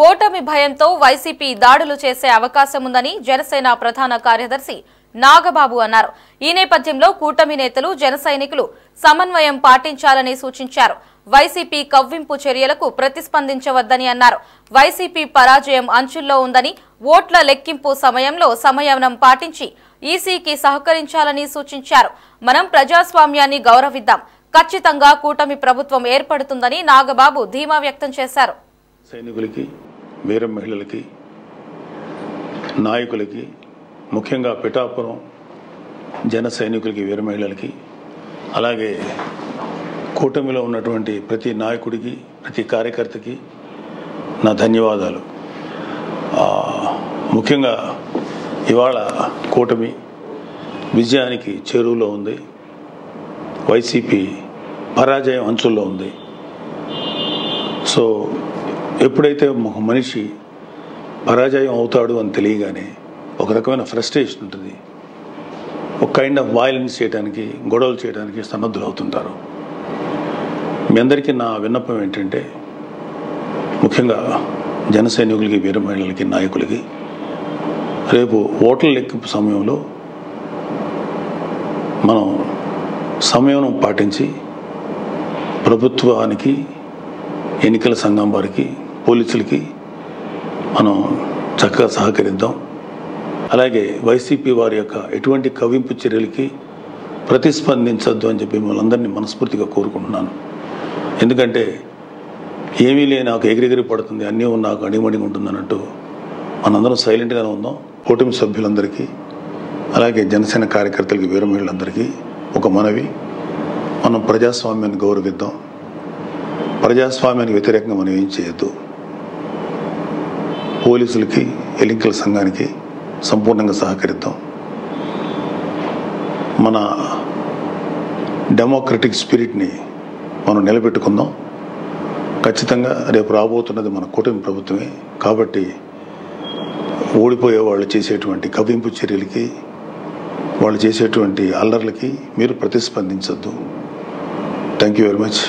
ఓటమి భయంతో వైసీపీ దాడులు చేసే అవకాశం ఉందని జనసేన ప్రధాన కార్యదర్శి నాగబాబు అన్నారు. ఈ నేపథ్యంలో కూటమి నేతలు జన సైనికులు సమన్వయం పాటించాలని సూచించారు. వైసీపీ కవ్వింపు చర్యలకు ప్రతిస్పందించవద్దని అన్నారు. వైసీపీ పరాజయం అంచుల్లో ఉందని, ఓట్ల లెక్కింపు సమయంలో సమన్వయం పాటించి ఈసీకి సహకరించాలని సూచించారు. మనం ప్రజాస్వామ్యాన్ని గౌరవిద్దాం, ఖచ్చితంగా కూటమి ప్రభుత్వం ఏర్పడుతుందని నాగబాబు ధీమా వ్యక్తం చేశారు. సైనికులకి, వీర మహిళలకి, నాయకులకి, ముఖ్యంగా పిఠాపురం జన సైనికులకి, వీర మహిళలకి, అలాగే కూటమిలో ఉన్నటువంటి ప్రతి నాయకుడికి, ప్రతి కార్యకర్తకి నా ధన్యవాదాలు. ముఖ్యంగా ఇవాళ కూటమి విజయానికి చేరువలో ఉంది. వైసీపీ పరాజయం అంచుల్లో ఉంది. సో ఎప్పుడైతే ఒక మనిషి పరాజయం అవుతాడు అని తెలియగానే ఒక రకమైన ఫ్రస్ట్రేషన్ ఉంటుంది. ఒక కైండ్ ఆఫ్ వైలెన్స్ చేయడానికి, గొడవలు చేయడానికి సన్నద్ధులు అవుతుంటారు. మీ అందరికీ నా విన్నపం ఏంటంటే, ముఖ్యంగా జన సైనికులకి, వీర మహిళలకి, నాయకులకి, రేపు ఓట్ల లెక్కింపు సమయంలో మనం సమయం పాటించి ప్రభుత్వానికి, ఎన్నికల సంఘం వారికి, పోలీసులకి మనం చక్కగా సహకరిద్దాం. అలాగే వైసీపీ వారి యొక్క ఎటువంటి కవ్వింపు చర్యలకి ప్రతిస్పందించద్దు అని చెప్పి మిమ్మల్ని అందరినీ మనస్ఫూర్తిగా కోరుకుంటున్నాను. ఎందుకంటే ఏమీ లేని నాకు ఎగిరెగిరి పడుతుంది, అన్నీ నాకు అడిమడిగా ఉంటుంది అన్నట్టు మనందరం సైలెంట్గానే ఉందాం. కూటమి సభ్యులందరికీ, అలాగే జనసేన కార్యకర్తలకి, వీర మహిళలందరికీ ఒక మనవి, మనం ప్రజాస్వామ్యాన్ని గౌరవిద్దాం. ప్రజాస్వామ్యానికి వ్యతిరేకంగా మనం ఏం చేయొద్దు. పోలీసులకి, ఎన్నికల సంఘానికి సంపూర్ణంగా సహకరిద్దాం. మన డెమోక్రటిక్ స్పిరిట్ని మనం నిలబెట్టుకుందాం. ఖచ్చితంగా రేపు రాబోతున్నది మన కూటమి ప్రభుత్వమే. కాబట్టి ఓడిపోయే వాళ్ళు చేసేటువంటి కవ్వింపు చర్యలకి, వాళ్ళు చేసేటువంటి అల్లర్లకి మీరు ప్రతిస్పందించద్దు. Thank you very much.